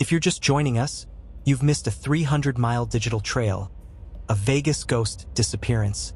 If you're just joining us, you've missed a 300-mile digital trail, a Vegas ghost disappearance,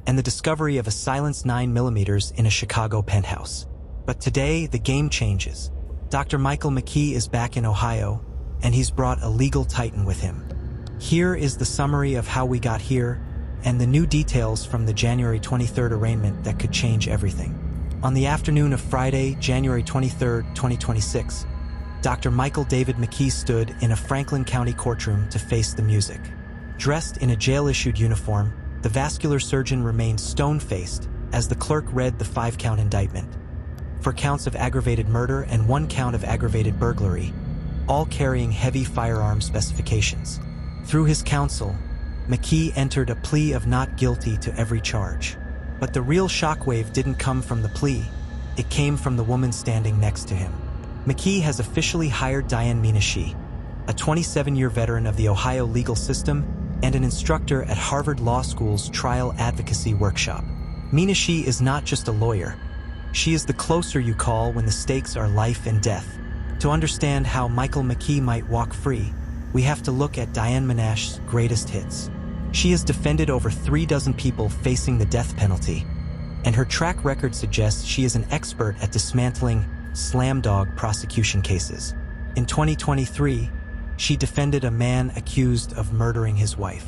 and the discovery of a silenced 9mm in a Chicago penthouse. But today, the game changes. Dr. Michael McKee is back in Ohio, and he's brought a legal titan with him. Here is the summary of how we got here, and the new details from the January 23rd arraignment that could change everything. On the afternoon of Friday, January 23, 2026, Dr. Michael David McKee stood in a Franklin County courtroom to face the music. Dressed in a jail-issued uniform, the vascular surgeon remained stone-faced as the clerk read the 5-count indictment for counts of aggravated murder and 1 count of aggravated burglary, all carrying heavy firearm specifications. Through his counsel, McKee entered a plea of not guilty to every charge. But the real shockwave didn't come from the plea, it came from the woman standing next to him. McKee has officially hired Diane Menashe, a 27-year veteran of the Ohio legal system and an instructor at Harvard Law School's Trial Advocacy Workshop. Menashe is not just a lawyer. She is the closer you call when the stakes are life and death. To understand how Michael McKee might walk free, we have to look at Diane Menashe's greatest hits. She has defended over 36 people facing the death penalty, and her track record suggests she is an expert at dismantling slam-dog prosecution cases. In 2023, she defended a man accused of murdering his wife.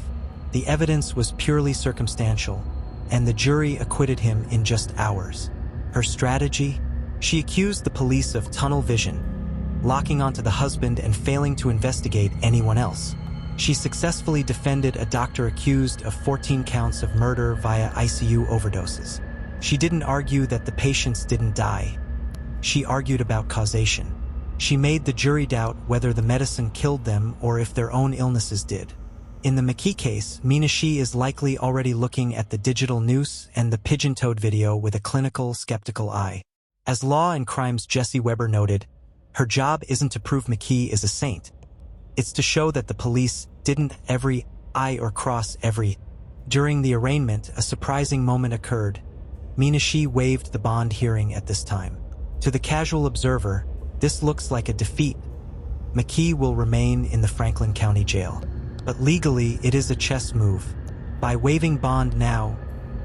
The evidence was purely circumstantial, and the jury acquitted him in just hours. Her strategy? She accused the police of tunnel vision, locking onto the husband and failing to investigate anyone else. She successfully defended a doctor accused of 14 counts of murder via ICU overdoses. She didn't argue that the patients didn't die. She argued about causation. She made the jury doubt whether the medicine killed them or if their own illnesses did. In the McKee case, Menashe is likely already looking at the digital noose and the pigeon-toed video with a clinical, skeptical eye. As Law and Crime's Jesse Weber noted, her job isn't to prove McKee is a saint. It's to show that the police didn't every I or cross every. During the arraignment, a surprising moment occurred. Menashe waived the bond hearing at this time. To the casual observer, this looks like a defeat. McKee will remain in the Franklin County Jail. But legally, it is a chess move. By waiving bond now,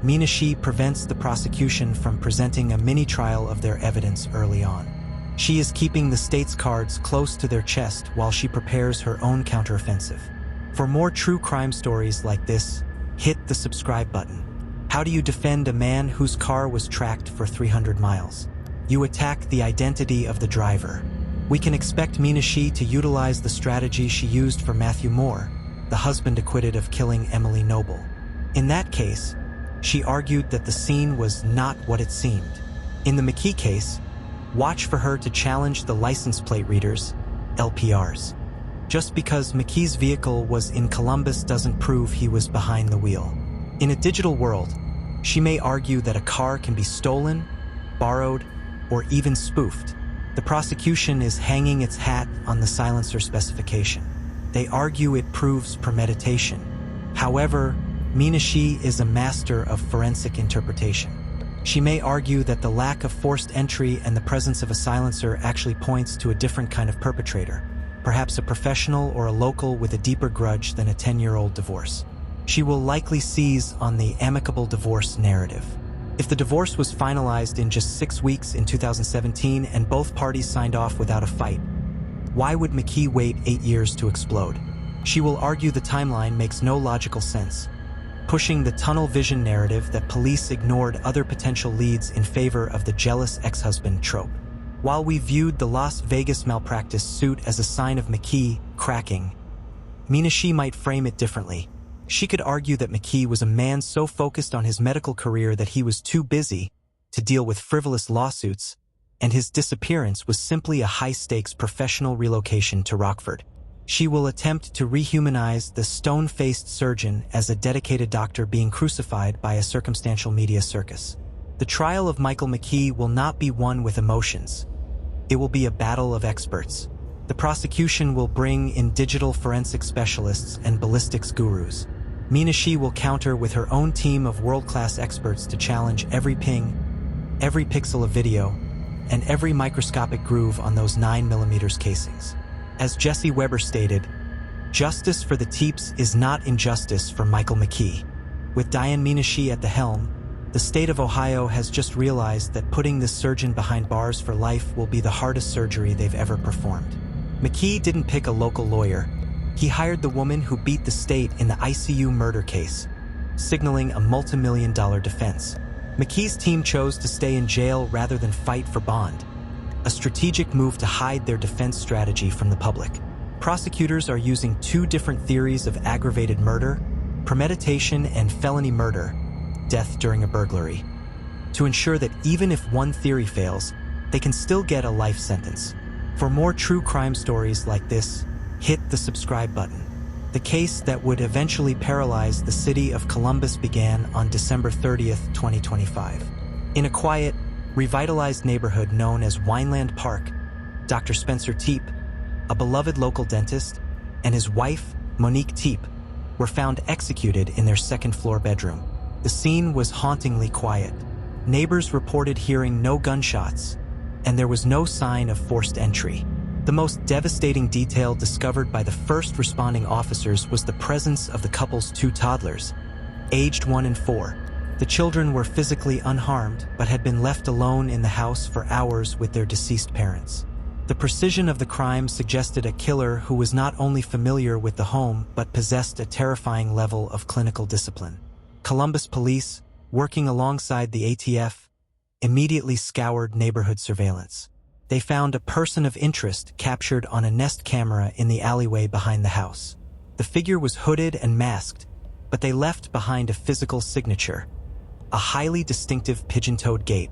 Menashe prevents the prosecution from presenting a mini-trial of their evidence early on. She is keeping the state's cards close to their chest while she prepares her own counteroffensive. For more true crime stories like this, hit the subscribe button. How do you defend a man whose car was tracked for 300 miles? You attack the identity of the driver. We can expect Menashe to utilize the strategy she used for Matthew Moore, the husband acquitted of killing Emily Noble. In that case, she argued that the scene was not what it seemed. In the McKee case, watch for her to challenge the license plate readers, LPRs. Just because McKee's vehicle was in Columbus doesn't prove he was behind the wheel. In a digital world, she may argue that a car can be stolen, borrowed, or even spoofed. The prosecution is hanging its hat on the silencer specification. They argue it proves premeditation. However, Menashe is a master of forensic interpretation. She may argue that the lack of forced entry and the presence of a silencer actually points to a different kind of perpetrator, perhaps a professional or a local with a deeper grudge than a 10-year-old divorce. She will likely seize on the amicable divorce narrative. If the divorce was finalized in just 6 weeks in 2017 and both parties signed off without a fight, why would McKee wait 8 years to explode? She will argue the timeline makes no logical sense, pushing the tunnel vision narrative that police ignored other potential leads in favor of the jealous ex-husband trope. While we viewed the Las Vegas malpractice suit as a sign of McKee cracking, Menashe might frame it differently. She could argue that McKee was a man so focused on his medical career that he was too busy to deal with frivolous lawsuits, and his disappearance was simply a high-stakes professional relocation to Rockford. She will attempt to rehumanize the stone-faced surgeon as a dedicated doctor being crucified by a circumstantial media circus. The trial of Michael McKee will not be one with emotions. It will be a battle of experts. The prosecution will bring in digital forensic specialists and ballistics gurus. Menashe will counter with her own team of world-class experts to challenge every ping, every pixel of video, and every microscopic groove on those 9mm casings. As Jesse Weber stated, "Justice for the Teeps is not injustice for Michael McKee." With Diane Menashe at the helm, the state of Ohio has just realized that putting this surgeon behind bars for life will be the hardest surgery they've ever performed. McKee didn't pick a local lawyer. He hired the woman who beat the state in the ICU murder case, signaling a multi-million-dollar defense. McKee's team chose to stay in jail rather than fight for bond, a strategic move to hide their defense strategy from the public. Prosecutors are using two different theories of aggravated murder, premeditation and felony murder, death during a burglary, to ensure that even if one theory fails, they can still get a life sentence. For more true crime stories like this, hit the subscribe button. The case that would eventually paralyze the city of Columbus began on December 30th, 2025. In a quiet, revitalized neighborhood known as Wineland Park, Dr. Spencer Tepe, a beloved local dentist, and his wife, Monique Tepe, were found executed in their second-floor bedroom. The scene was hauntingly quiet. Neighbors reported hearing no gunshots, and there was no sign of forced entry. The most devastating detail discovered by the first responding officers was the presence of the couple's two toddlers, aged 1 and 4. The children were physically unharmed but had been left alone in the house for hours with their deceased parents. The precision of the crime suggested a killer who was not only familiar with the home but possessed a terrifying level of clinical discipline. Columbus police, working alongside the ATF, immediately scoured neighborhood surveillance. They found a person of interest captured on a Nest camera in the alleyway behind the house. The figure was hooded and masked, but they left behind a physical signature, a highly distinctive pigeon-toed gait.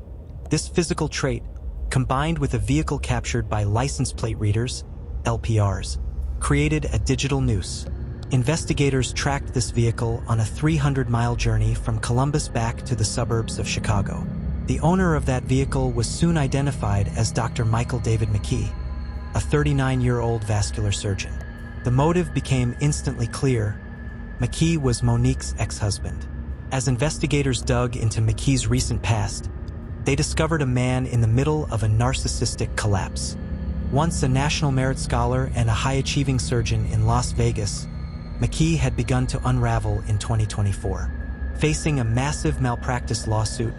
This physical trait, combined with a vehicle captured by license plate readers, LPRs, created a digital noose. Investigators tracked this vehicle on a 300-mile journey from Columbus back to the suburbs of Chicago. The owner of that vehicle was soon identified as Dr. Michael David McKee, a 39-year-old vascular surgeon. The motive became instantly clear. McKee was Monique's ex-husband. As investigators dug into McKee's recent past, they discovered a man in the middle of a narcissistic collapse. Once a National Merit Scholar and a high-achieving surgeon in Las Vegas, McKee had begun to unravel in 2024. Facing a massive malpractice lawsuit,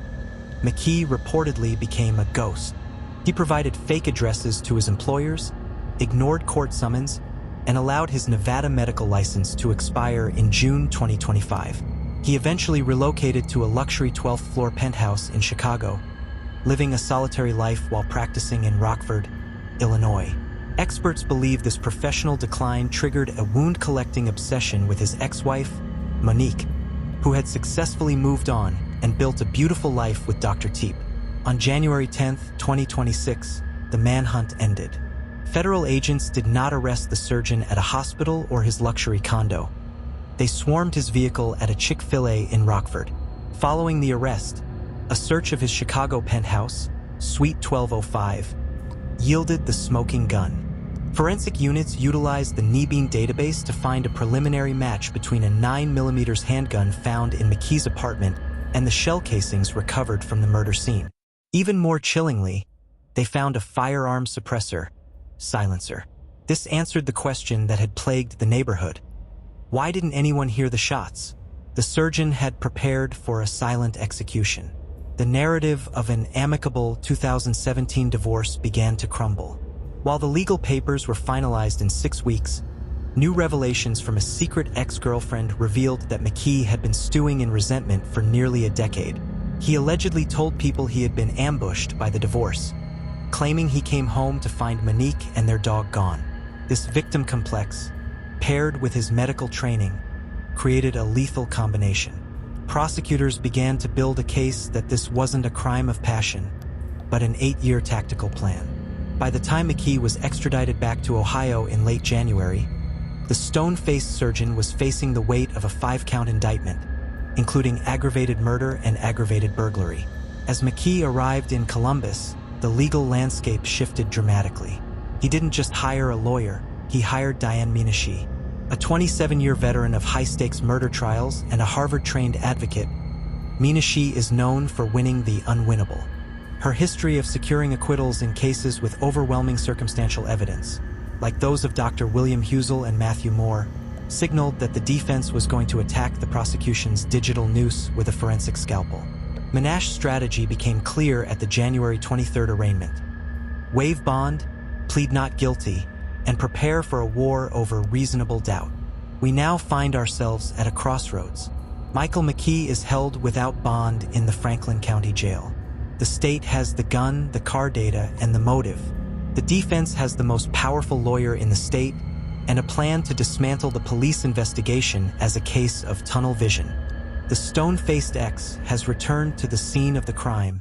McKee reportedly became a ghost. He provided fake addresses to his employers, ignored court summons, and allowed his Nevada medical license to expire in June 2025. He eventually relocated to a luxury 12th-floor penthouse in Chicago, living a solitary life while practicing in Rockford, Illinois. Experts believe this professional decline triggered a wound-collecting obsession with his ex-wife, Monique, who had successfully moved on and built a beautiful life with Dr. Tepe. On January 10, 2026, the manhunt ended. Federal agents did not arrest the surgeon at a hospital or his luxury condo. They swarmed his vehicle at a Chick-fil-A in Rockford. Following the arrest, a search of his Chicago penthouse, Suite 1205, yielded the smoking gun. Forensic units utilized the Kneebeam database to find a preliminary match between a 9mm handgun found in McKee's apartment and the shell casings recovered from the murder scene. Even more chillingly, they found a firearm suppressor, silencer. This answered the question that had plagued the neighborhood. Why didn't anyone hear the shots? The surgeon had prepared for a silent execution. The narrative of an amicable 2017 divorce began to crumble. While the legal papers were finalized in 6 weeks, new revelations from a secret ex-girlfriend revealed that McKee had been stewing in resentment for nearly a decade. He allegedly told people he had been ambushed by the divorce, claiming he came home to find Monique and their dog gone. This victim complex, paired with his medical training, created a lethal combination. Prosecutors began to build a case that this wasn't a crime of passion, but an 8-year tactical plan. By the time McKee was extradited back to Ohio in late January, the stone-faced surgeon was facing the weight of a 5-count indictment, including aggravated murder and aggravated burglary. As McKee arrived in Columbus, the legal landscape shifted dramatically. He didn't just hire a lawyer, he hired Diane Menashe, a 27-year veteran of high-stakes murder trials and a Harvard-trained advocate. Menashe is known for winning the unwinnable. Her history of securing acquittals in cases with overwhelming circumstantial evidence, like those of Dr. William Husel and Matthew Moore, signaled that the defense was going to attack the prosecution's digital noose with a forensic scalpel. Menashe's strategy became clear at the January 23rd arraignment. Waive bond, plead not guilty, and prepare for a war over reasonable doubt. We now find ourselves at a crossroads. Michael McKee is held without bond in the Franklin County Jail. The state has the gun, the car data, and the motive. The defense has the most powerful lawyer in the state and a plan to dismantle the police investigation as a case of tunnel vision. The stone-faced X has returned to the scene of the crime,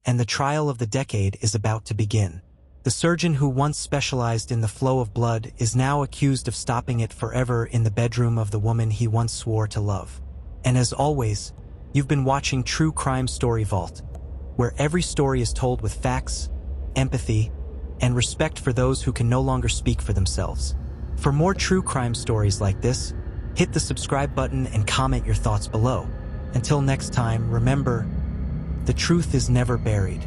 and the trial of the decade is about to begin. The surgeon who once specialized in the flow of blood is now accused of stopping it forever in the bedroom of the woman he once swore to love. And as always, you've been watching True Crime Story Vault, where every story is told with facts, empathy, and respect for those who can no longer speak for themselves. For more true crime stories like this, hit the subscribe button and comment your thoughts below. Until next time, remember, the truth is never buried.